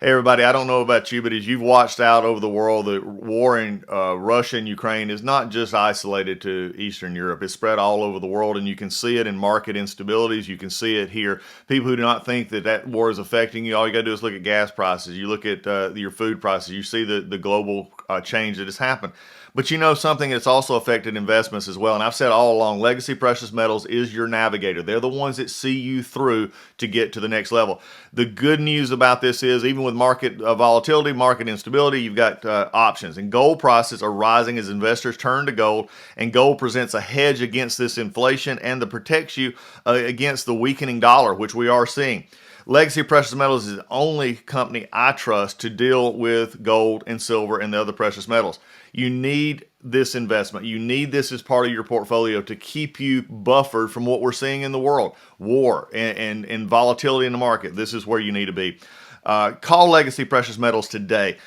Hey, everybody, I don't know about you, but as you've watched out over the world, the war in Russia and Ukraine is not just isolated to Eastern Europe. It's spread all over the world, and you can see it in market instabilities. You can see it here. People who do not think that that war is affecting you, all you got to do is look at gas prices. You look at your food prices. You see the global change that has happened. But you know something that's also affected investments as well. And I've said all along, legacy precious metals is your navigator. They're the ones that see you through to get to the next level. The good news about this is even with market volatility, market instability, you've got options. And gold prices are rising as investors turn to gold. And gold presents a hedge against this inflation and that protects you against the weakening dollar, which we are seeing. Legacy Precious Metals is the only company I trust to deal with gold and silver and the other precious metals. You need this investment. You need this as part of your portfolio to keep you buffered from what we're seeing in the world, war and volatility in the market. This is where you need to be. Call Legacy Precious Metals today.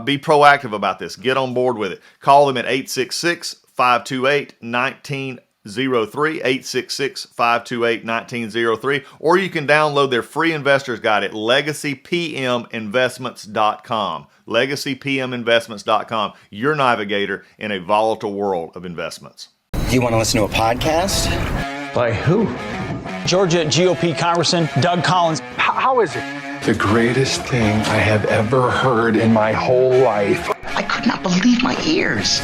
Be proactive about this. Get on board with it. Call them at 866-528-1903, 866-528-1903, or you can download their free investor's guide at legacypminvestments.com. legacypminvestments.com, your navigator in a volatile world of investments. Do you want to listen to a podcast? By who? Georgia GOP Congressman Doug Collins. How is it? The greatest thing I have ever heard in my whole life. I could not believe my ears.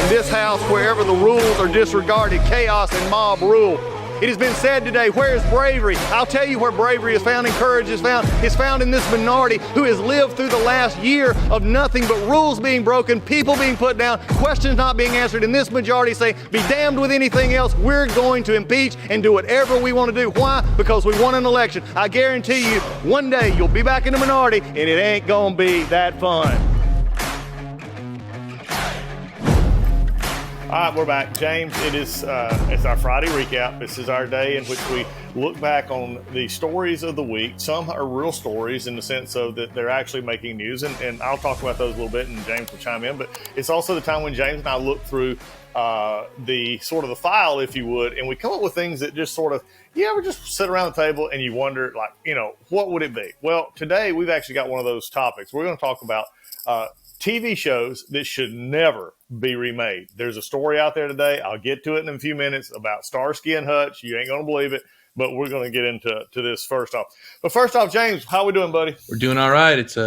In this house, wherever the rules are disregarded, chaos and mob rule. It has been said today, where is bravery? I'll tell you where bravery is found and courage is found. It's found in this minority who has lived through the last year of nothing but rules being broken, people being put down, questions not being answered, and this majority say, be damned with anything else. We're going to impeach and do whatever we want to do. Why? Because we won an election. I guarantee you, one day you'll be back in the minority and it ain't gonna be that fun. All right, we're back. James, it's our Friday recap. This is our day in which we look back on the stories of the week. Some are real stories in the sense of that they're actually making news, and I'll talk about those a little bit, and James will chime in. But it's also the time when James and I look through the sort of the file, if you would, and we come up with things that just sort of, you ever just sit around the table and you wonder, like, what would it be? Well, today we've actually got one of those topics. We're going to talk about TV shows that should never be remade. There's a story out there today. I'll get to it in a few minutes about Starsky and Hutch. You ain't going to believe it, but we're going to get into this first off. But first off, James, how we doing, buddy? We're doing all right. It's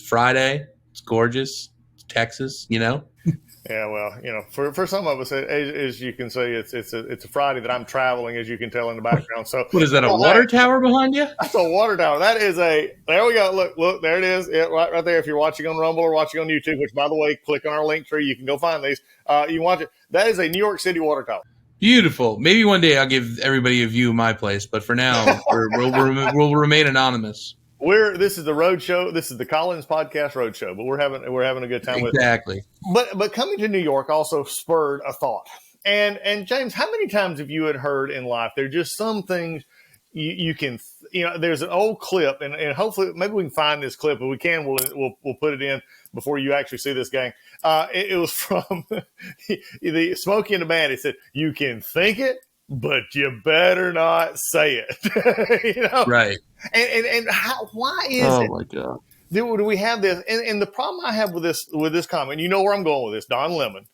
Friday. It's gorgeous. It's Texas, Yeah, well, for some of us, as you can see, it's a Friday that I'm traveling, as you can tell in the background. So what is that? A water tower behind you? That's a water tower. That is there we go. Look, there it is. Right there. If you're watching on Rumble or watching on YouTube, which by the way, click on our link tree, you can go find these. You can watch it. That is a New York City water tower. Beautiful. Maybe one day I'll give everybody a view of my place, but for now, we'll remain anonymous. This is the road show. This is the Collins Podcast Road Show, but we're having a good time with it. Exactly. But coming to New York also spurred a thought. And James, how many times have you heard in life there are just some things you can there's an old clip and hopefully maybe we can find this clip. If we can, we'll put it in before you actually see this, gang. It was from the Smokey and the Bandit. It said, "You can think it, but you better not say it." Right. And why is it? Oh my God. Do we have this? And the problem I have with this comment, you know where I'm going with this, Don Lemon.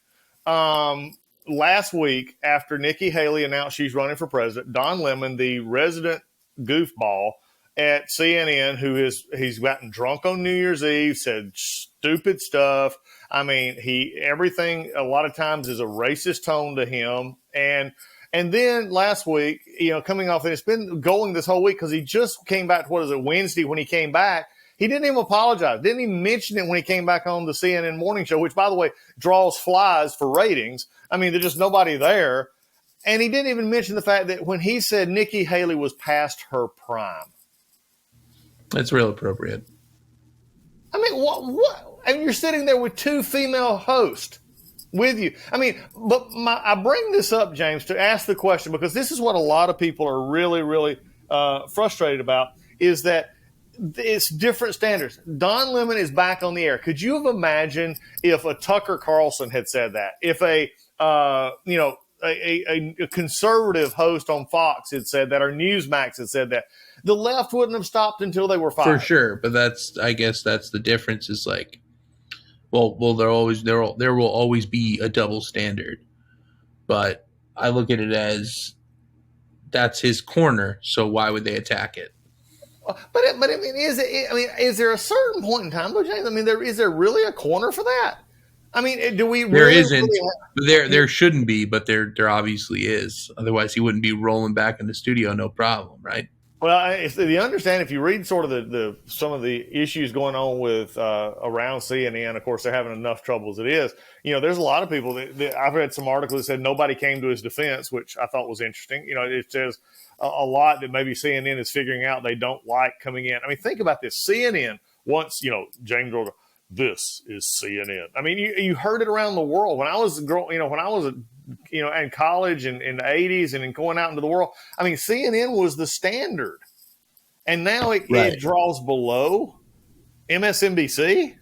Last week, after Nikki Haley announced she's running for president, Don Lemon, the resident goofball at CNN, he's gotten drunk on New Year's Eve, said stupid stuff. I mean, everything a lot of times is a racist tone to him. And then last week, coming off, and it's been going this whole week because he just came back to, Wednesday when he came back. He didn't even apologize. Didn't even mention it when he came back on the CNN morning show, which, by the way, draws flies for ratings. I mean, there's just nobody there. And he didn't even mention the fact that when he said Nikki Haley was past her prime. That's real appropriate. I mean, what? And you're sitting there with two female hosts with you. I mean, but I bring this up, James, to ask the question, because this is what a lot of people are really, really frustrated about, is that it's different standards. Don Lemon is back on the air. Could you have imagined if a Tucker Carlson had said that? If a conservative host on Fox had said that, or Newsmax had said that, the left wouldn't have stopped until they were fired. For sure, but I guess that's the difference. Is like, well, there will always be a double standard, but I look at it as that's his corner. So why would they attack it? But I mean, is there a certain point in time, though, James? I mean, is there really a corner for that? I mean, do we? There really, isn't. Really There shouldn't be, but there obviously is. Otherwise, he wouldn't be rolling back in the studio, no problem, right? Well, it's the understand, if you read sort of the some of the issues going on with around CNN, of course, they're having enough trouble as it is. There's a lot of people that I've read some articles that said nobody came to his defense, which I thought was interesting. It says a lot that maybe CNN is figuring out they don't like coming in. I mean, think about this. CNN once, James Jordan, this is CNN. I mean, you heard it around the world. When I was growing, when I was in college and in the 80s and going out into the world, I mean, CNN was the standard. And now it draws below MSNBC.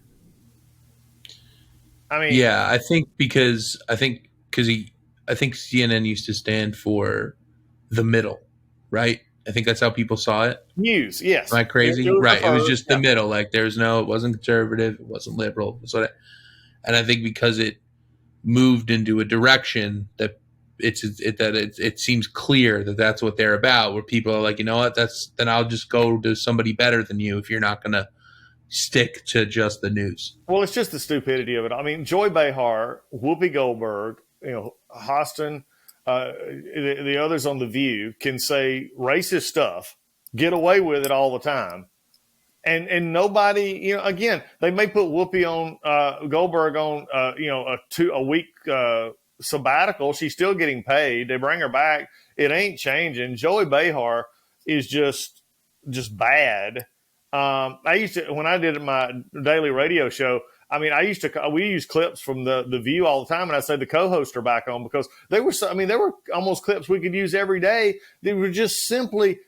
I mean, yeah, I think CNN used to stand for the middle, right? I think that's how people saw it. News, yes. Am I crazy? Right. It was just the middle. Like it wasn't conservative, it wasn't liberal. And I think because it moved into a direction that it seems clear that that's what they're about, where people are like, you know what, then I'll just go to somebody better than you if you're not going to stick to just the news. Well, it's just the stupidity of it. I mean, Joy Behar, Whoopi Goldberg, Hostin, the others on The View can say racist stuff, get away with it all the time. And nobody, again, they may put Whoopi on Goldberg on, a week sabbatical. She's still getting paid. They bring her back. It ain't changing. Joey Behar is just bad. I used to, when I did my daily radio show, I mean, we used clips from the View all the time, and I'd say the co-hosts are back on because they were almost clips we could use every day. They were just simply,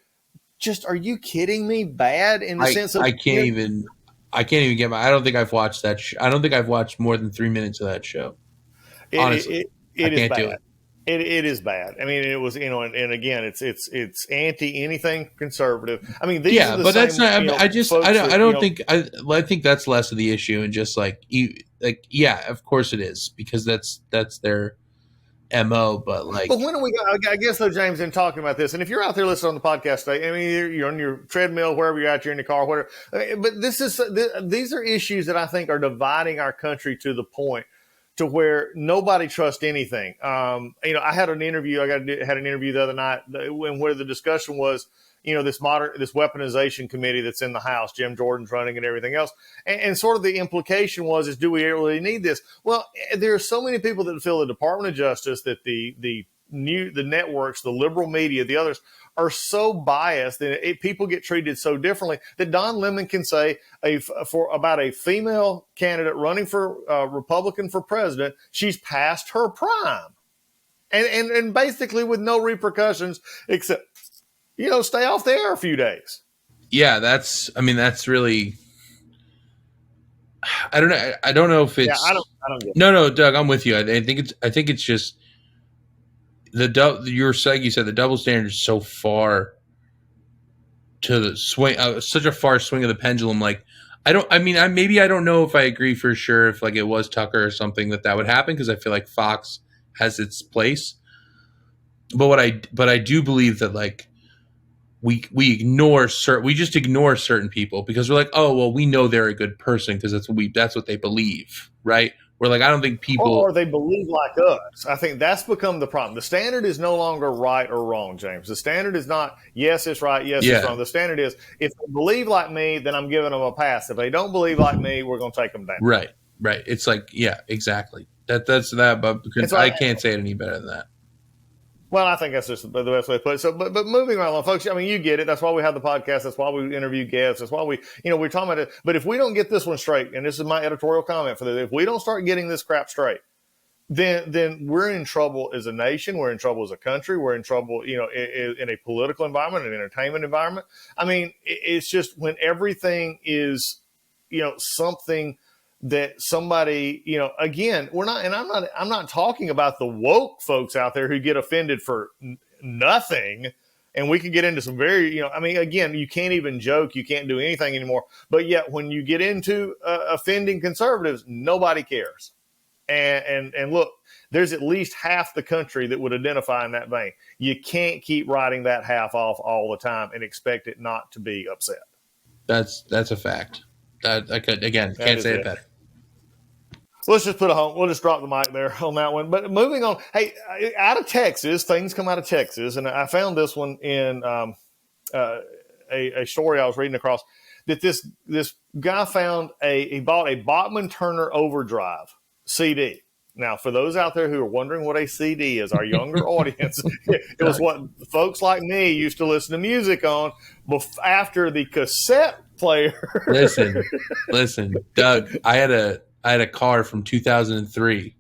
are you kidding me? Bad in the sense of I can't even get I don't think I've watched that. I don't think I've watched more than 3 minutes of that show. Honestly, it is can't bad. do it. It is bad. I mean, it was, and again, it's anti anything conservative. I mean, these are the but same, that's not. I don't think. I think that's less of the issue, and just yeah, of course it is, because that's their MO. But when are we? I guess though, James, in talking about this, and if you're out there listening on the podcast today, I mean, you're on your treadmill, wherever you're at, you're in the car, whatever. But these are issues that I think are dividing our country to the point to where nobody trusts anything. I had an interview. Had an interview the other night where the discussion was, this weaponization committee that's in the House, Jim Jordan's running and everything else. And sort of the implication is do we really need this? Well, there are so many people that feel the Department of Justice, that the networks, the liberal media, the others are so biased that people get treated so differently that Don Lemon can say about a female candidate running for Republican for president, she's past her prime, and basically with no repercussions except stay off the air a few days. Yeah, that's really. I don't know if it's. Yeah, I don't get it. No, Doug, I'm with you. I think it's just you said the double standard is so far to the swing, such a far swing of the pendulum. Like, I don't know if I agree for sure if it was Tucker or something that would happen, because I feel like Fox has its place. But I do believe that we just ignore certain people because we're like, oh well, we know they're a good person because that's what they believe, right? We're like, I don't think people, or they believe like us. I think that's become the problem. The standard is no longer right or wrong, James. The standard is not yes, it's right, yes, it's wrong. The standard is if they believe like me, then I'm giving them a pass. If they don't believe like me, we're going to take them down. Right. It's exactly. That's that, but because I can't say it any better than that. Well, I think that's just the best way to put it. So, but moving right along, folks, I mean, you get it. That's why we have the podcast. That's why we interview guests. That's why we're talking about it. But if we don't get this one straight, and this is my editorial comment for this, if we don't start getting this crap straight, then we're in trouble as a nation. We're in trouble as a country. We're in trouble, in a political environment, an entertainment environment. I mean, it's just when everything is, something that somebody, again, I'm not talking about the woke folks out there who get offended for nothing. And we can get into some very, again, you can't even joke. You can't do anything anymore. But yet when you get into offending conservatives, nobody cares. And look, there's at least half the country that would identify in that vein. You can't keep writing that half off all the time and expect it not to be upset. That's a fact. Can't say it better. Let's just we'll just drop the mic there on that one. But moving on, hey, out of Texas, things come out of Texas, and I found this one in a story I was reading across, that this guy found he bought a Bachman Turner Overdrive CD. Now, for those out there who are wondering what a CD is, our younger audience, it was what folks like me used to listen to music on after the cassette player. Listen, Doug, I had a car from 2003,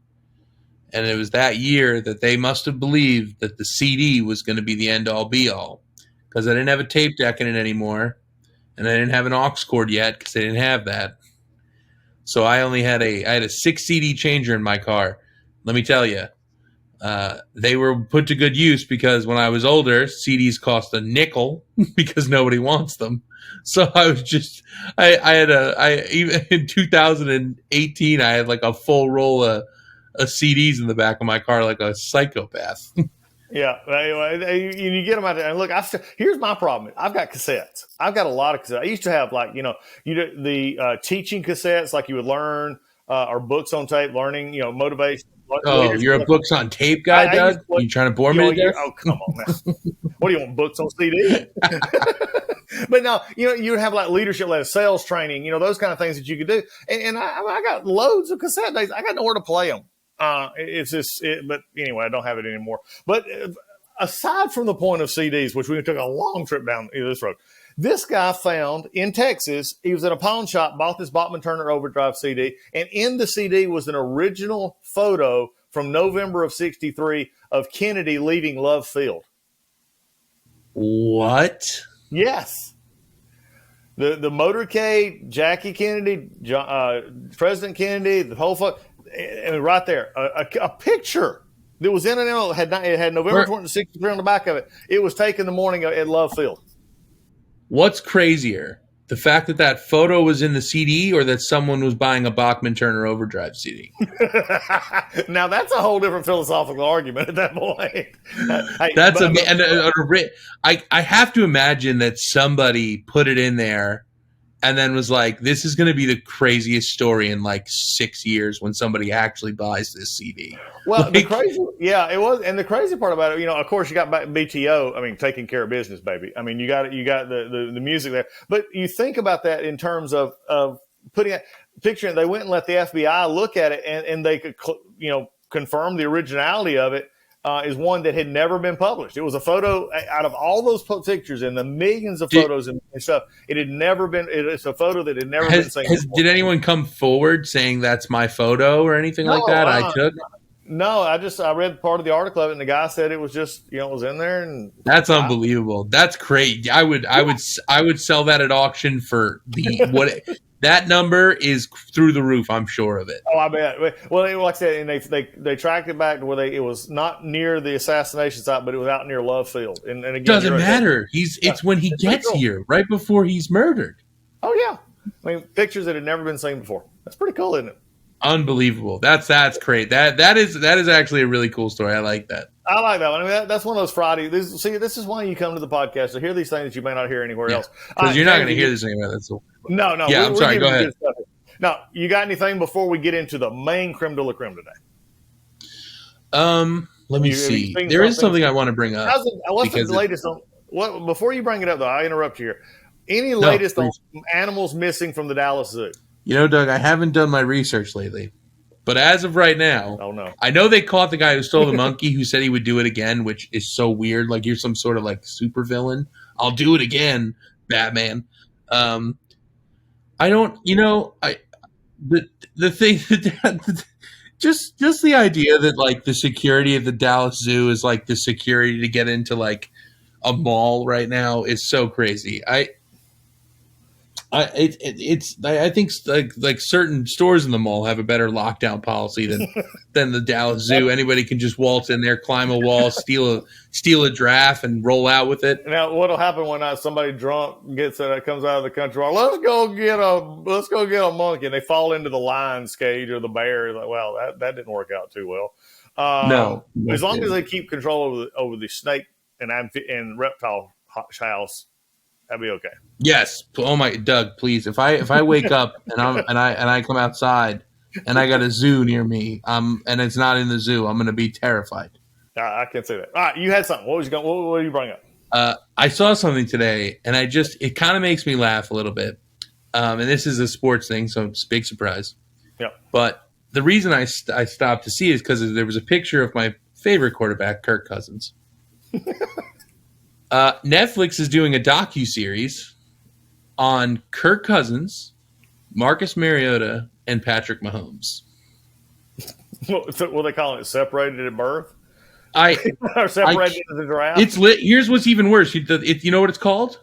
and it was that year that they must have believed that the CD was going to be the end-all be-all, because I didn't have a tape deck in it anymore, and I didn't have an aux cord yet because they didn't have that. So I only had a 6 CD changer in my car. Let me tell you, they were put to good use, because when I was older, CDs cost a nickel because nobody wants them. So I was even in 2018, I had like a full roll of CDs in the back of my car, like a psychopath. Yeah, anyway, you get them out there. And look, here's my problem. I've got cassettes. I've got a lot of cassettes. I used to have the teaching cassettes, like you would learn, or books on tape, learning, motivation. Oh, you're a books on tape guy, Doug? You trying to bore me to death? Oh, come on now. What do you want, books on CD? But no, you would have like leadership lessons, sales training, those kind of things that you could do. And I got loads of cassette days. I got nowhere to play them. But anyway, I don't have it anymore. But aside from the point of CDs, which we took a long trip down this road, this guy found in Texas, he was at a pawn shop, bought this Bachman Turner Overdrive CD, and in the CD was an original photo from November of '63 of Kennedy leaving Love Field. What? Yes. The motorcade, Jackie Kennedy, President Kennedy, the whole right there, a picture that was in an envelope. It had November 1963 on the back of it. It was taken the morning at Love Field. What's crazier, the fact that photo was in the CD, or that someone was buying a Bachman Turner Overdrive CD? Now that's a whole different philosophical argument at that point. I have to imagine that somebody put it in there and then was like, this is going to be the craziest story in like 6 years when somebody actually buys this CD. Well, it was. And the crazy part about it, of course, you got BTO. I mean, taking care of business, baby. I mean, you got the music there. But you think about that in terms of putting it, picturing, they went and let the FBI look at it, and they could, confirm the originality of it. Is one that had never been published. It was a photo out of all those pictures and the millions of photos and stuff. It had never been. It's a photo that had never been seen before. Did anyone come forward saying that's my photo or anything like that? I took. No, I read part of the article of it, and the guy said it was just it was in there, and that's unbelievable. That's great. I would sell that at auction for what. That number is through the roof. I'm sure of it. Oh, I bet. Well, like I said, and they tracked it back to where it was not near the assassination site, but it was out near Love Field. And again, doesn't matter. It's when he gets here, right before he's murdered. Oh yeah, I mean, pictures that had never been seen before. That's pretty cool, isn't it? Unbelievable. That's great. That is actually a really cool story. I like that. I like that one. I mean, that's one of those Friday. This is why you come to the podcast to hear these things that you may not hear anywhere else. Because you're not going to hear this anywhere. That's all. No. Yeah, I'm sorry. Go ahead. Now, you got anything before we get into the main creme de la creme today? Let me see. There is something I want to bring up. What's the latest on? What before you bring it up, though, I interrupt you here. Any latest on animals missing from the Dallas Zoo? Doug, I haven't done my research lately. But as of right now, oh, no. I know they caught the guy who stole the monkey, who said he would do it again, which is so weird. Like, you're some sort of like super villain. I'll do it again, Batman. I don't, the thing, just the idea that like the security of the Dallas Zoo is like the security to get into like a mall right now is so crazy. I think like certain stores in the mall have a better lockdown policy than the Dallas Zoo. Anybody can just waltz in there, climb a wall, steal a giraffe, and roll out with it. Now, what'll happen when somebody drunk comes out of the country? Well, let's go get a monkey, and they fall into the lion's cage or the bear. Like, well, that didn't work out too well. No, as long as they keep control over the snake and reptile house, that'd be okay. Yes. Oh my, Doug, please. If I wake up and I come outside and I got a zoo near me, and it's not in the zoo, I'm going to be terrified. I can't say that. All right, you had something. What did you bring up? I saw something today, and it kind of makes me laugh a little bit. And this is a sports thing, so it's a big surprise. Yeah. But the reason I stopped to see is because there was a picture of my favorite quarterback, Kirk Cousins. Netflix is doing a docuseries on Kirk Cousins, Marcus Mariota, and Patrick Mahomes. What they call it? Separated at birth? Or separated as a draft? It's lit. Here's what's even worse. You know what it's called?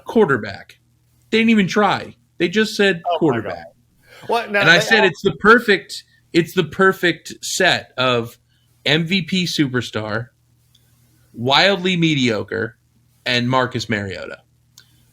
Quarterback. They didn't even try. They just said quarterback. What? Now, and I said it's the perfect set of MVP superstar, wildly mediocre, and Marcus Mariota,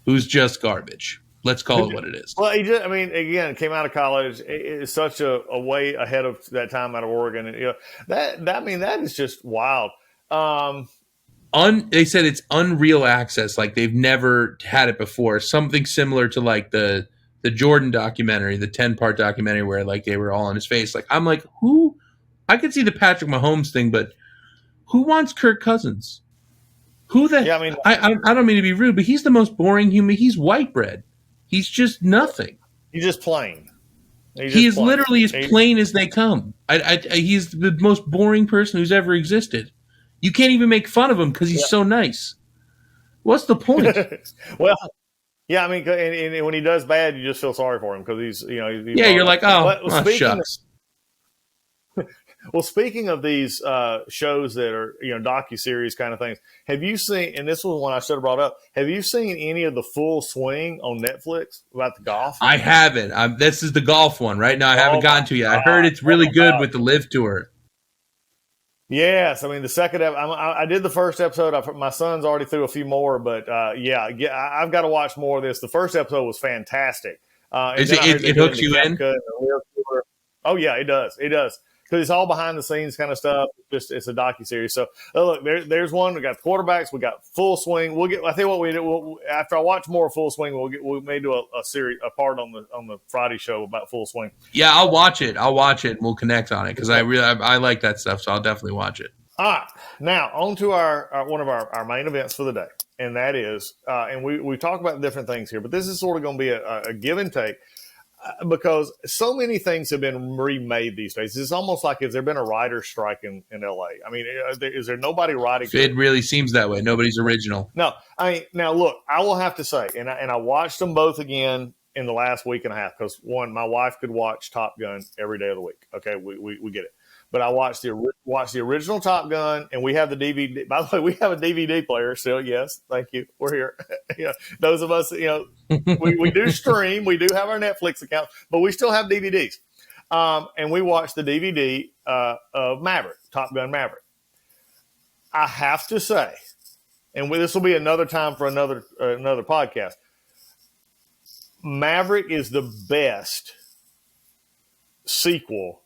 who's just garbage. Let's call it what it is. Well, again, came out of college. It's such a way ahead of that time out of Oregon, and that is just wild. They said it's unreal access, like they've never had it before. Something similar to like the Jordan documentary, the 10-part documentary where like they were all on his face. Like I'm like, who? I could see the Patrick Mahomes thing, but who wants Kirk Cousins? Who the? Yeah, I don't mean to be rude, but he's the most boring human. He's white bread. He's just nothing. He's just plain. He is literally as plain as they come. He's the most boring person who's ever existed. You can't even make fun of him because he's so nice. What's the point? Well, yeah, and when he does bad, you just feel sorry for him because he's you're like, shucks. Well, speaking of these shows that are docuseries kind of things, have you seen? And this was one I should have brought up. Have you seen any of the Full Swing on Netflix about the golf? I haven't. This is the golf one, right? No, I haven't gotten to yet. I heard it's really good with the Live Tour. Yes, the second I did the first episode. My son's already through a few more, but I've got to watch more of this. The first episode was fantastic. It hooks you in? Oh yeah, it does. It does. Because it's all behind the scenes kind of stuff. It's a docuseries. So look, there's one. We got the quarterbacks. We got Full Swing. I think what we do after I watch more Full Swing, we may do a series, a part on the Friday show about Full Swing. Yeah, I'll watch it. And we'll connect on it because I like that stuff. So I'll definitely watch it. All right, now on to our one of our main events for the day, and that is, and we talk about different things here, but this is sort of going to be a give and take. Because so many things have been remade these days. It's almost like, has there been a writer's strike in L.A.? Is there nobody writing? It really seems that way. Nobody's original. No. Now, look, I will have to say, and I watched them both again in the last week and a half because, one, my wife could watch Top Gun every day of the week. Okay, we get it. But I watched the original Top Gun, and we have the DVD. By the way, we have a DVD player still. Yes, thank you. We're here. Those of us, we do stream. We do have our Netflix account, but we still have DVDs. And we watched the DVD of Maverick, Top Gun Maverick. I have to say, and this will be another time for another podcast. Maverick is the best sequel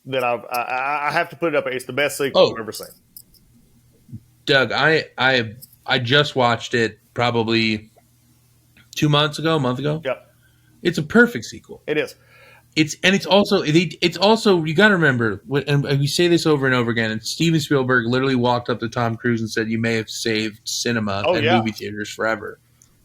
that I have to put it up. It's the best sequel I've ever seen. Doug, I just watched it probably a month ago. Yep. It's a perfect sequel. It is. It's also you got to remember, and we say this over and over again. And Steven Spielberg literally walked up to Tom Cruise and said, "You may have saved cinema and movie theaters forever."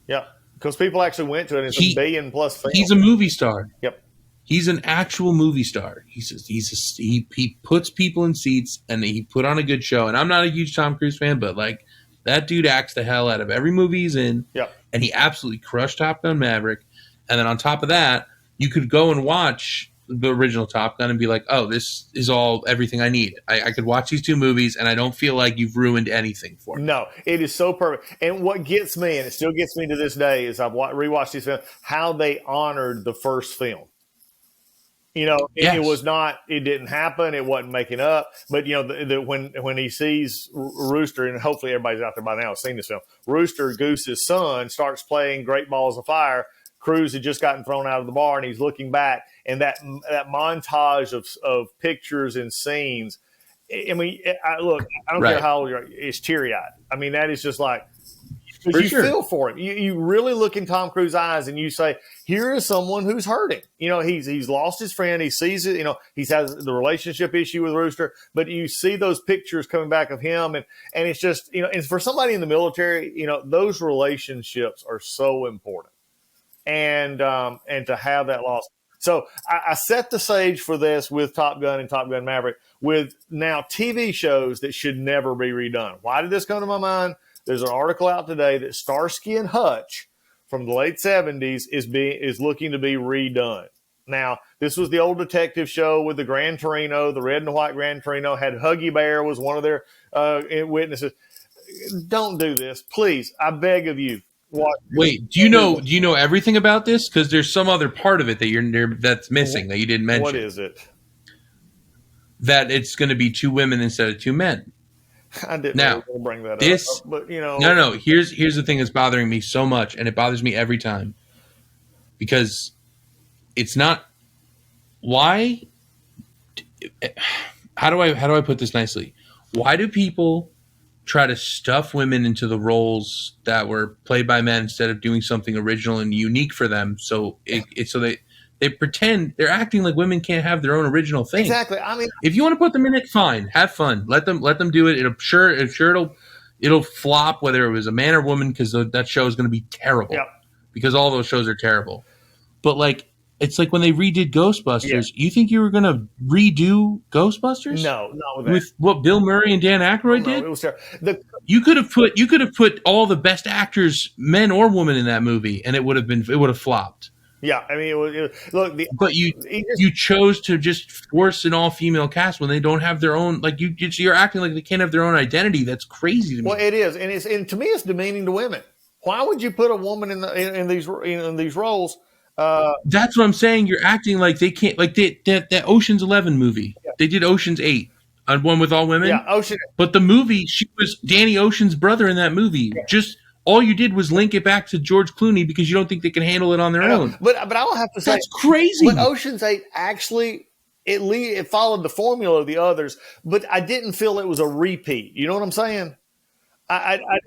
Yeah, because people actually went to it. It's a $1 billion+ film. He's a movie star. Yep. He's an actual movie star. He puts people in seats and he put on a good show. And I'm not a huge Tom Cruise fan, but like that dude acts the hell out of every movie he's in. Yep. And he absolutely crushed Top Gun Maverick. And then on top of that, you could go and watch the original Top Gun and be like, oh, this is everything I need. I could watch these two movies and I don't feel like you've ruined anything for me. No, it is so perfect. And what gets me, and it still gets me to this day, is I've rewatched these films, how they honored the first film. You know, it was not, it didn't happen. It wasn't making up. But, you know, when he sees Rooster, and hopefully everybody's out there by now has seen this film, Rooster, Goose's son, starts playing Great Balls of Fire. Cruz had just gotten thrown out of the bar, and he's looking back. And that montage of pictures and scenes, I mean, I don't care how old you are, it's teary-eyed. I mean, that is just like, because you feel for him. You really look in Tom Cruise's eyes and you say, here is someone who's hurting. You know, he's lost his friend. He sees it. You know, he has the relationship issue with Rooster. But you see those pictures coming back of him. And it's just, you know, and for somebody in the military, you know, those relationships are so important. And to have that loss. So I set the stage for this with Top Gun and Top Gun Maverick with now TV shows that should never be redone. Why did this come to my mind? There's an article out today that Starsky and Hutch from the late 70s is looking to be redone. Now, this was the old detective show with the Gran Torino, the red and white Gran Torino, had Huggy Bear was one of their witnesses. Don't do this. Please, I beg of you. Wait, do you know everything about this? Because there's some other part of it that's missing that you didn't mention. What is it? That it's going to be two women instead of two men. I didn't really bring that up, but you know. No. Here's the thing that's bothering me so much, and it bothers me every time because it's not. Why? How do I put this nicely? Why do people try to stuff women into the roles that were played by men instead of doing something original and unique for them? So they pretend they're acting like women can't have their own original thing. Exactly. I mean, if you want to put them in it, fine, have fun, let them do it. It'll flop whether it was a man or woman because that show is going to be terrible. Yep. Because all those shows are terrible. But like, it's like when they redid Ghostbusters. Yeah. You think you were going to redo Ghostbusters? No, not with what Bill Murray and Dan Aykroyd did. It was terrible. You could have put all the best actors, men or women, in that movie, and it would have flopped. Yeah, I mean, it was look. But you chose to just force an all-female cast when they don't have their own. Like you're acting like they can't have their own identity. That's crazy to me. Well, it is, and to me, it's demeaning to women. Why would you put a woman in these roles? That's what I'm saying. You're acting like they can't. Like that Ocean's 11 movie. Yeah. They did Ocean's 8 on one with all women. Yeah, Ocean. But the movie, she was Danny Ocean's brother in that movie. Yeah. Just. All you did was link it back to George Clooney because you don't think they can handle it on their own. But I will have to say that's crazy. But Ocean's 8 actually it followed the formula of the others, but I didn't feel it was a repeat. You know what I'm saying?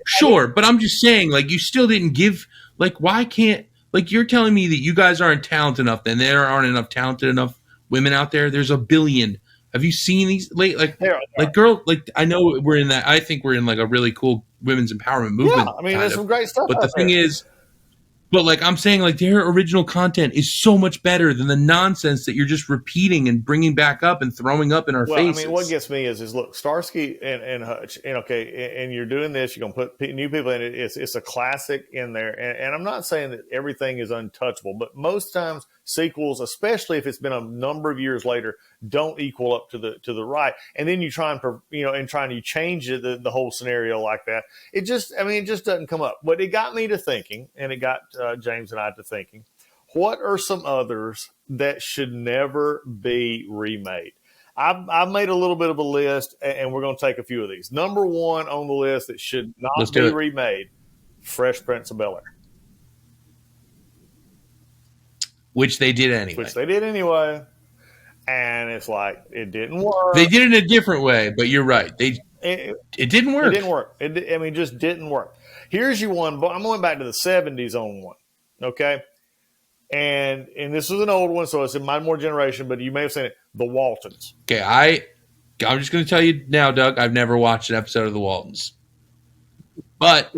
Sure, but I'm just saying, like, you still didn't give. Like, why can't? Like, you're telling me that you guys aren't talented enough, then there aren't enough talented enough women out there. There's a billion. Have you seen these girl? Like, I know we're in that. I think we're in like a really cool women's empowerment movement. Yeah, I mean, there's some great stuff. But the thing is, like I'm saying, like their original content is so much better than the nonsense that you're just repeating and bringing back up and throwing up in our faces. I mean, what gets me is look, Starsky and Hutch, and you're doing this. You're gonna put new people in it. It's a classic in there, and I'm not saying that everything is untouchable, but most times sequels, especially if it's been a number of years later, don't equal up to the right. And then you try and you change the whole scenario like that. It just doesn't come up. But it got me to thinking, and it got James and I to thinking, what are some others that should never be remade? I've made a little bit of a list, and we're going to take a few of these. Number one on the list that should not be remade, Fresh Prince of Bel-Air. Which they did anyway. And it's like, it didn't work. They did it in a different way, but you're right. It didn't work. It didn't work. It just didn't work. Here's your one. I'm going back to the 70s on one. Okay. And this is an old one, so it's in my more generation, but you may have seen it. The Waltons. Okay. I'm just going to tell you now, Doug, I've never watched an episode of The Waltons. But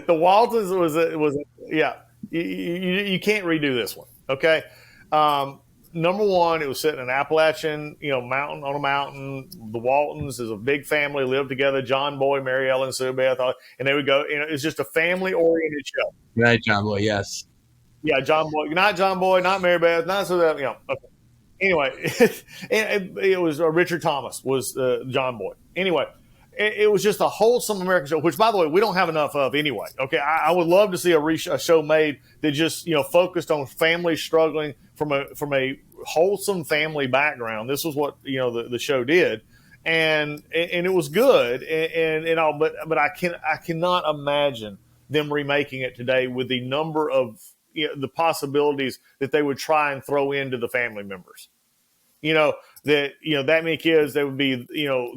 The Waltons was yeah. You can't redo this one. Okay. Number one, it was set in an Appalachian, mountain on a mountain. The Waltons is a big family, lived together. John Boy, Mary Ellen, Sue Beth, and they would go. It's just a family-oriented show. Right, John Boy, yes. Yeah, John Boy, not Mary Beth, not Sue Beth. Okay. Anyway, it was Richard Thomas was John Boy. Anyway, it was just a wholesome American show, which, by the way, we don't have enough of anyway. Okay, I would love to see a show made that just focused on families struggling from a wholesome family background. This was what the show did, and it was good and all. But I cannot imagine them remaking it today with the number of the possibilities that they would try and throw into the family members. That many kids, that would be,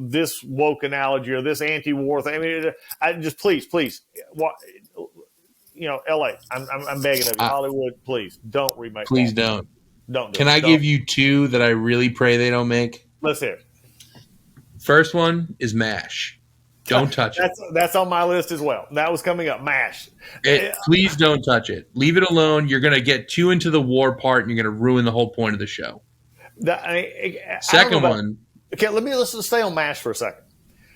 this woke analogy or this anti-war thing. I mean, I just please, LA, I'm begging of you, Hollywood, please don't remake. Please don't. Don't do Can it. I Don't. give you two that I really pray they don't make? Let's hear it. First one is MASH. Don't touch it. That's on my list as well. That was coming up. MASH. Please don't touch it. Leave it alone. You're going to get too into the war part, and you're going to ruin the whole point of the show. Second one. Okay, let's stay on MASH for a second.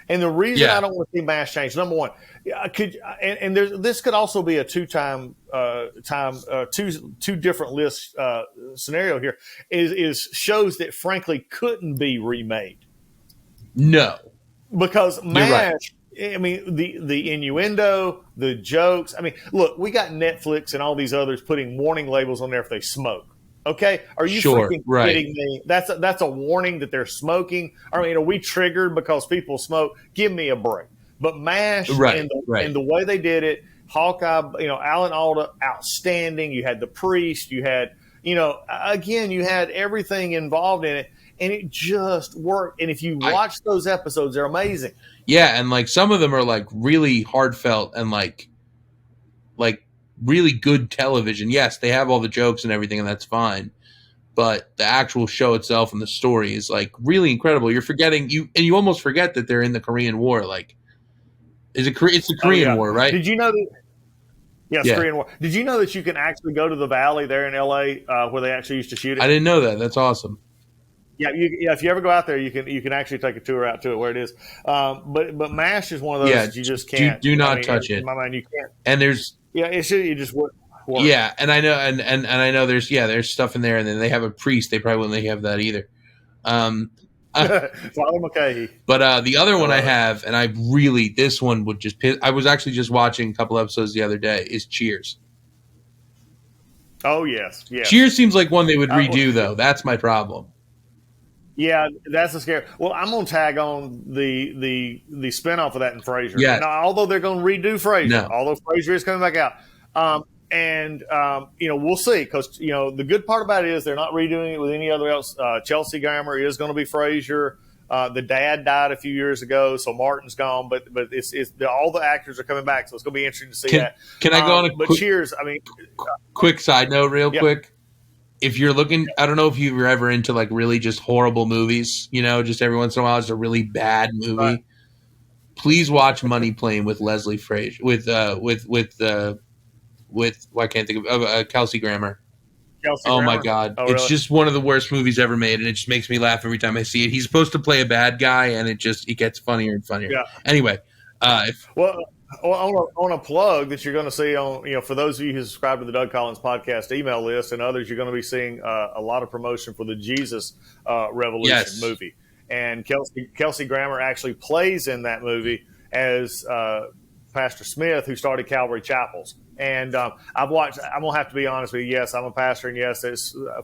And the reason I don't want to see MASH change, number one, this could also be a two different list scenario here. Is shows that frankly couldn't be remade. No, because MASH. Right. I mean, the innuendo, the jokes. I mean, look, we got Netflix and all these others putting warning labels on there if they smoke. Okay, are you freaking kidding me? That's a warning that they're smoking. I mean, are we triggered because people smoke? Give me a break. But MASH and the way they did it, Hawkeye, Alan Alda, outstanding. You had the priest. You had, again, you had everything involved in it, and it just worked. And if you watch those episodes, they're amazing. Yeah, and like some of them are like really heartfelt and like really good television. Yes, they have all the jokes and everything, and that's fine. But the actual show itself and the story is like really incredible. You're forgetting you almost forget that they're in the Korean War. Like, it's the Korean War, right? Did you know that? Yes, Korean War. Did you know that you can actually go to the valley there in LA where they actually used to shoot it? I didn't know that. That's awesome. Yeah, if you ever go out there, you can actually take a tour out to it where it is. But MASH is one of those that you just can't. Do not touch it. In my mind, you can't. And there's it should you just work. Yeah, and I know and I know there's stuff in there, and then they have a priest. They probably wouldn't have that either. Father McCahey. But the other one I have, and this one would just piss. I was actually just watching a couple episodes the other day. Is Cheers. Oh yes. Cheers seems like one they would redo though. That's my problem. Yeah, that's a scare. Well, I'm gonna tag on the spinoff of that in Frasier. Yeah. Now, although they're gonna redo Frasier, although Frasier is coming back out, we'll see because the good part about it is they're not redoing it with any other else. Chelsea Grammer is going to be Frasier. The dad died a few years ago, so Martin's gone, but it's all the actors are coming back, so it's going to be interesting to see that. Can I go on a Cheers? I mean, quick side note, real quick. If you're looking, I don't know if you were ever into like really just horrible movies, just every once in a while it's a really bad movie. Right. Please watch Money Plane with Leslie Frazier with I can't think of Kelsey Grammer. Oh my God. Oh, it's just one of the worst movies ever made, and it just makes me laugh every time I see it. He's supposed to play a bad guy, and it gets funnier and funnier. Yeah. Anyway. I want to plug that you're going to see on, for those of you who subscribe to the Doug Collins podcast email list and others, you're going to be seeing a lot of promotion for the Jesus Revolution movie. And Kelsey Grammer actually plays in that movie as Pastor Smith, who started Calvary Chapels. And I've watched. I'm gonna have to be honest with you. Yes, I'm a pastor, and yes,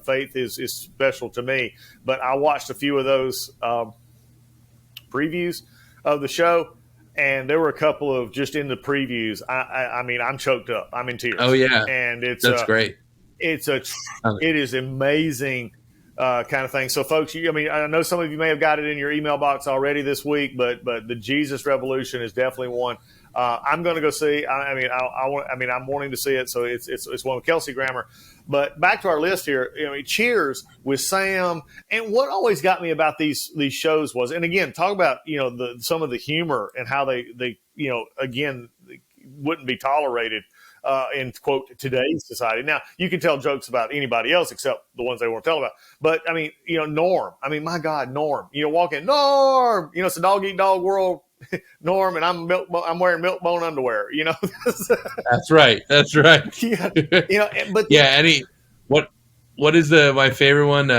faith is special to me. But I watched a few of those previews of the show, and there were a couple of just in the previews. I mean, I'm choked up. I'm in tears. Oh yeah, and that's great. It is amazing. Kind of thing. So, folks, I know some of you may have got it in your email box already this week, but the Jesus Revolution is definitely one. I'm going to go see. I'm wanting to see it. So it's one with Kelsey Grammer. But back to our list here. Cheers with Sam. And what always got me about these shows was, and again, talk about some of the humor and how they again wouldn't be tolerated in quote today's society. Now you can tell jokes about anybody else except the ones they won't tell about. But Norm. My God, Norm. Walk in, Norm. It's a dog eat dog world. Norm, and I'm wearing milk bone underwear. That's right. Yeah. But What is my favorite one?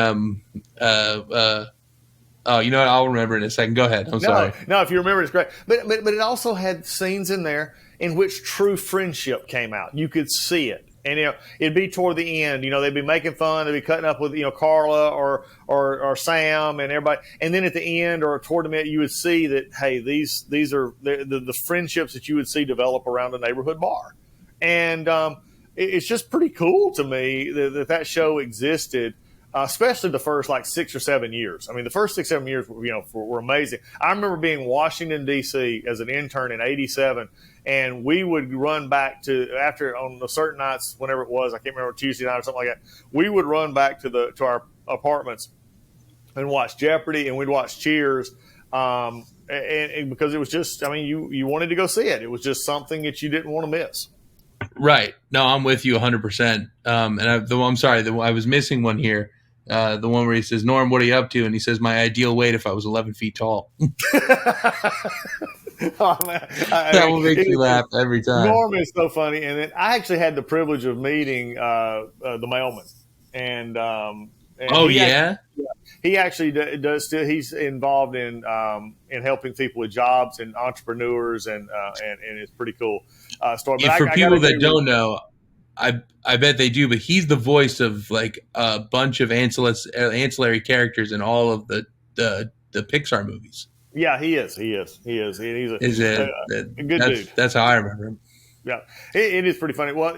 Oh, you know what? I'll remember in a second. Go ahead. I'm No, sorry. no, if you remember, it's great. But it also had scenes in there in which true friendship came out. You could see it. And it'd be toward the end. They'd be making fun. They'd be cutting up with Carla or Sam and everybody. And then at the end or toward the mid, you would see that hey, these are the friendships that you would see develop around a neighborhood bar. And it's just pretty cool to me that show existed. Especially the first like 6 or 7 years. I mean, the first 6, 7 years, were amazing. I remember being in Washington D.C. as an intern in '87, and we would run back to after on the certain nights, whenever it was, I can't remember, Tuesday night or something like that. We would run back to our apartments and watch Jeopardy, and we'd watch Cheers. And because it was just, I mean, you wanted to go see it. It was just something that you didn't want to miss. Right. No, I'm with you 100%. I'm sorry, I was missing one here. The one where he says, Norm, what are you up to? And he says, my ideal weight if I was 11 feet tall. Oh, man. That will make you laugh every time. Norm is so funny. And then I actually had the privilege of meeting the mailman. And oh, yeah? He actually does still. He's involved in helping people with jobs and entrepreneurs, and it's pretty cool story. But for people that don't know, I bet they do, but he's the voice of like a bunch of ancillary characters in all of the Pixar movies. Yeah, he is. He's a good dude. That's how I remember him. Yeah, it is pretty funny. Well,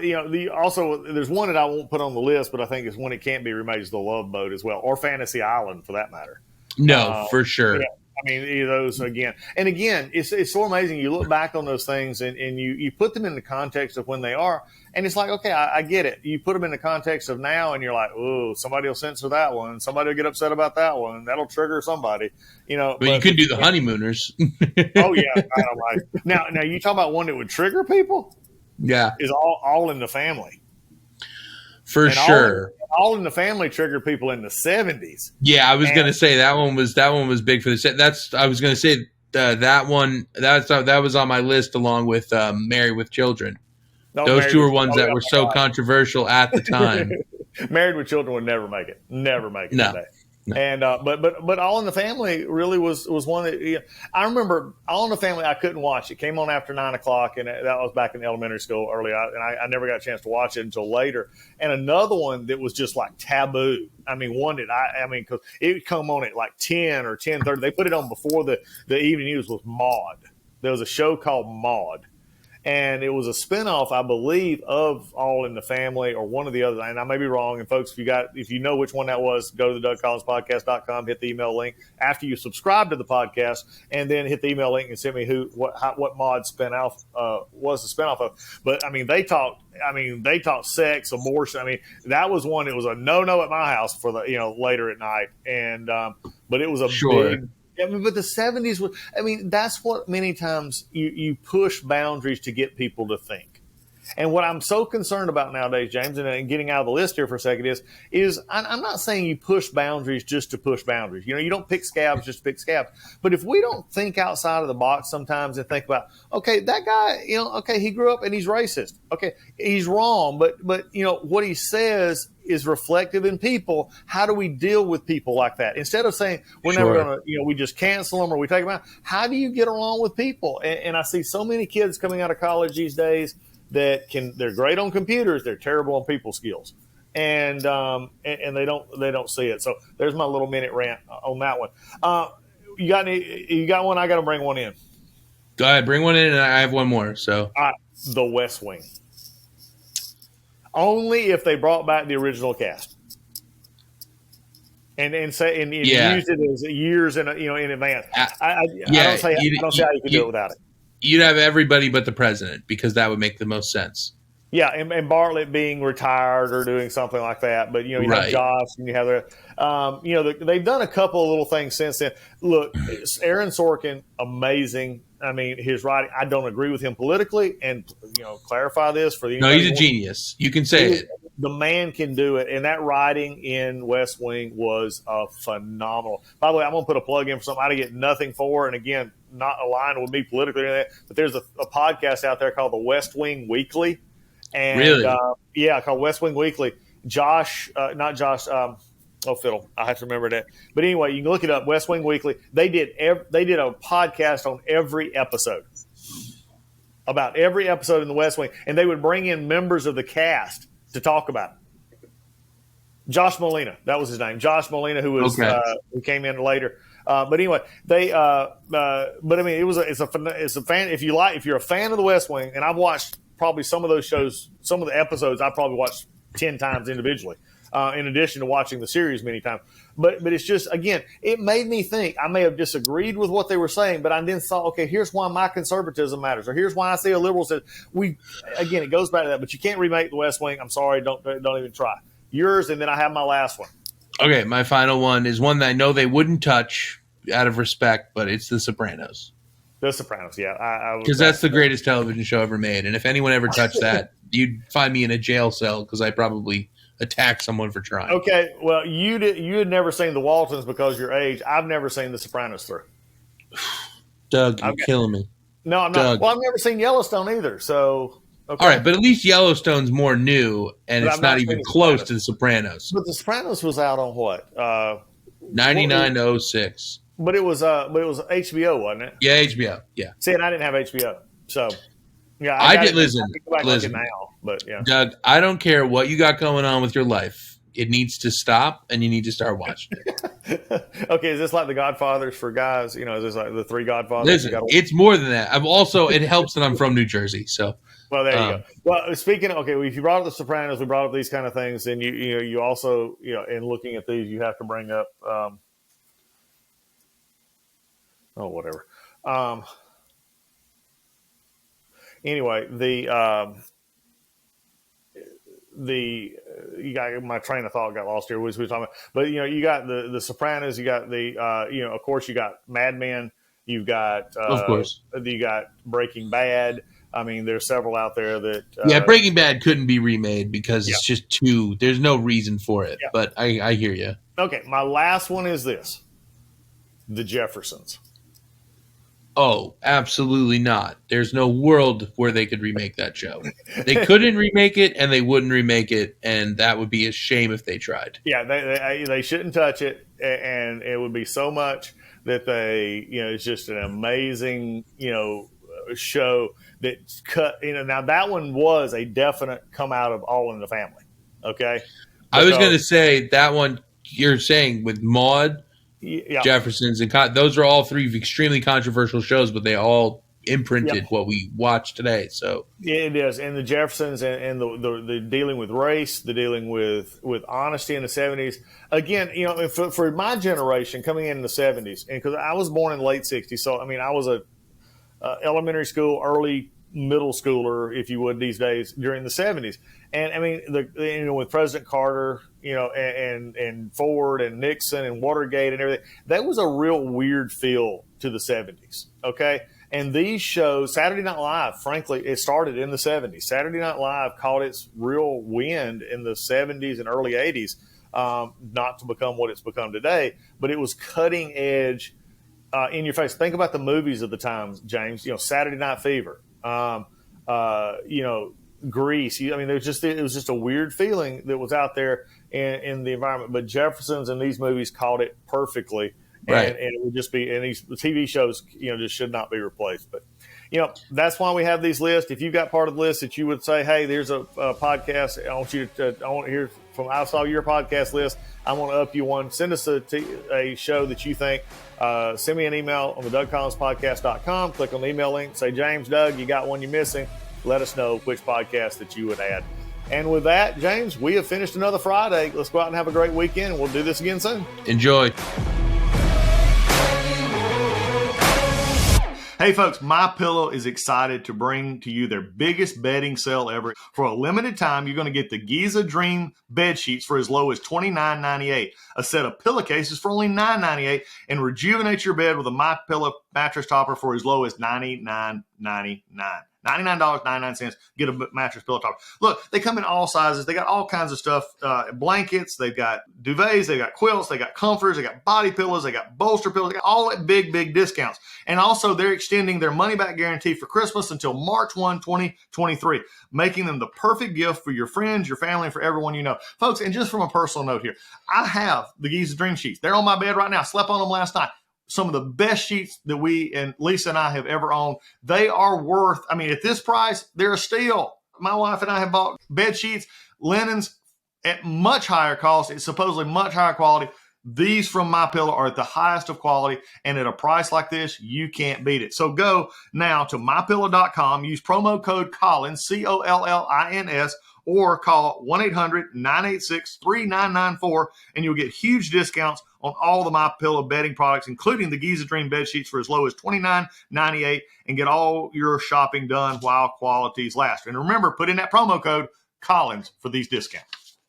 also there's one that I won't put on the list, but I think it's one that can't be remade is The Love Boat as well, or Fantasy Island for that matter. No, for sure. Yeah. I mean, either those again. And again, it's so amazing. You look back on those things and you put them in the context of when they are. And it's like, okay, I get it. You put them in the context of now and you're like, oh, somebody will censor that one. Somebody will get upset about that one. That'll trigger somebody, But you could do The Honeymooners. Oh, yeah. I don't like. Now, you talk about one that would trigger people? Yeah. Is all in the Family. For and sure. All in the Family triggered people in the 70s. Yeah, I was going to say that one was big for the. I was going to say that one that was on my list along with Married with Children. Those two are ones that were so controversial at the time. Married with Children would never make it. Never make it today. No. And but All in the Family really was one that I remember. All in the Family I couldn't watch. It came on after 9 o'clock, and that was back in elementary school early. I never got a chance to watch it until later. And another one that was just like taboo. I mean, one that because it would come on at like 10 or 10:30. They put it on before the evening news. Was Maude. There was a show called Maude. And it was a spinoff, I believe, of All in the Family or one of the other. And I may be wrong. And folks, if you know which one that was, go to the DougCollinsPodcast.com, hit the email link after you subscribe to the podcast, and then hit the email link and send me what Maude spinoff was the spinoff of. But I mean, they talked sex, abortion. I mean, that was one that was a no-no at my house for the later at night. And but it was a big. I mean, but the 70s was, that's what many times you push boundaries to get people to think. And what I'm so concerned about nowadays, James, and getting out of the list here for a second is I'm not saying you push boundaries just to push boundaries. You don't pick scabs just to pick scabs. But if we don't think outside of the box sometimes and think about, okay, that guy, okay, he grew up and he's racist. Okay, he's wrong, but what he says is reflective in people. How do we deal with people like that? Instead of saying we're never going to, we just cancel them or we take them out. How do you get along with people? And I see so many kids coming out of college these days that they're great on computers, they're terrible on people skills, and they don't see it. So there's my little minute rant on that one. You got one? I got to bring one in. Go ahead, bring one in, and I have one more. So The West Wing. Only if they brought back the original cast and used it as years in advance. I don't see how you could do it without it. You'd have everybody but the president because that would make the most sense. Yeah, and Bartlett being retired or doing something like that. But, you have Josh and you have they've done a couple of little things since then. Look, Aaron Sorkin, amazing. I mean, his writing, I don't agree with him politically. And, clarify this for the. No, he's a genius. You can say it. The man can do it. And that writing in West Wing was phenomenal. By the way, I'm going to put a plug in for something I get nothing for. And again, not aligned with me politically or anything, but there's a podcast out there called the West Wing Weekly. And, really? Called West Wing Weekly. Josh, not Josh. Fiddle. I have to remember that. But anyway, you can look it up. West Wing Weekly. They did a podcast on every episode, about every episode in the West Wing, and they would bring in members of the cast to talk about it. Josh Molina, that was his name. Josh Molina, who was who came in later. But anyway, they. But I mean, it's a fan. If you're a fan of the West Wing, and I've watched probably some of those shows, some of the episodes, I probably watched 10 times individually. In addition to watching the series many times. But it's just, again, it made me think. I may have disagreed with what they were saying, but I then thought, okay, here's why my conservatism matters, or here's why I see a liberal says, again, it goes back to that, but you can't remake the West Wing. I'm sorry, don't even try. Yours, and then I have my last one. Okay, my final one is one that I know they wouldn't touch out of respect, but it's The Sopranos. The Sopranos, yeah. Because that's the greatest television show ever made, and if anyone ever touched that, you'd find me in a jail cell because I probably attack someone for trying. Okay, well, you had never seen The Waltons because of your age. I've never seen The Sopranos through. Doug, you're killing me. No, I'm Doug. not. Well, I've never seen Yellowstone either. So, okay. All right, but at least Yellowstone's more new, and it's not even close to The Sopranos. But The Sopranos was out on what? 99 to 06. But it was HBO, wasn't it? Yeah, HBO. Yeah. See, and I didn't have HBO, so yeah, I did listen. Listen now, but yeah, Doug, I don't care what you got going on with your life. It needs to stop, and you need to start watching it. Okay, is this like The Godfathers for guys? You know, is this like the three Godfathers? Listen, it's more than that. It helps that I'm from New Jersey, so. Well, there you go. Well, speaking of, okay, well, if you brought up The Sopranos, we brought up these kind of things, then you also, in looking at these, you have to bring up, whatever. Anyway, you got my train of thought got lost here. We were talking about, but you got the Sopranos, you got of course you got Mad Men, you've got of course you got Breaking Bad. I mean, there's several out there that Breaking Bad couldn't be remade because it's just too. There's no reason for it. Yeah. But I hear you. Okay, my last one is this: The Jeffersons. Oh, absolutely not. There's no world where they could remake that show. They couldn't remake it, and they wouldn't remake it, and that would be a shame if they tried. Yeah, they shouldn't touch it, and it would be so much that it's just an amazing, show that cut. Now that one was a definite come out of All in the Family. Okay, I was going to say that one you're saying with Maude. Yeah. Jeffersons and those are all three extremely controversial shows, but they all imprinted what we watch today. So it is, and the Jeffersons and the dealing with race, the dealing with honesty in the 70s. Again, for my generation coming in the 70s, and because I was born in the late 60s, so I mean I was a elementary school, early middle schooler, if you would, these days during the 70s. And I mean, with President Carter, and Ford and Nixon and Watergate and everything, that was a real weird feel to the 70s. Okay. And these shows, Saturday Night Live, frankly, it started in the 70s. Saturday Night Live caught its real wind in the 70s and early 80s, not to become what it's become today, but it was cutting edge, in your face. Think about the movies of the time, James, Saturday Night Fever, Grease. I mean, it was just a weird feeling that was out there in the environment. But Jeffersons and these movies caught it perfectly, right? And it would just be, and these TV shows, just should not be replaced. But that's why we have these lists. If you've got part of the list that you would say, hey, there's a podcast, I want to hear from. I saw your podcast list. I want to up you one. Send us a show that you think. Send me an email on the DougCollinsPodcast.com. Click on the email link. Say, James, Doug, you got one you're missing. Let us know which podcast that you would add. And with that, James, we have finished another Friday. Let's go out and have a great weekend. We'll do this again soon. Enjoy. Hey folks, MyPillow is excited to bring to you their biggest bedding sale ever. For a limited time, you're going to get the Giza Dream bed sheets for as low as $29.98, a set of pillowcases for only $9.98, and rejuvenate your bed with a MyPillow mattress topper for as low as $99.99. $99.99. Get a mattress pillow topper. Look, they come in all sizes. They got all kinds of stuff, blankets. They've got duvets. They've got quilts. They got comforters. They got body pillows. They got bolster pillows. They got all at big, big discounts. And also, they're extending their money-back guarantee for Christmas until March 1, 2023, making them the perfect gift for your friends, your family, and for everyone you know. Folks, and just from a personal note here, I have the Giza Dream Sheets. They're on my bed right now. I slept on them last night. Some of the best sheets that we and Lisa and I have ever owned. They are worth, I mean, at this price, they're a steal. My wife and I have bought bed sheets, linens at much higher cost. It's supposedly much higher quality. These from MyPillow are at the highest of quality, and at a price like this, you can't beat it. So go now to mypillow.com, use promo code Collins, Collins, or call 1-800-986-3994, and you'll get huge discounts on all the MyPillow bedding products, including the Giza Dream bed sheets for as low as $29.98, and get all your shopping done while qualities last. And remember, put in that promo code Collins for these discounts.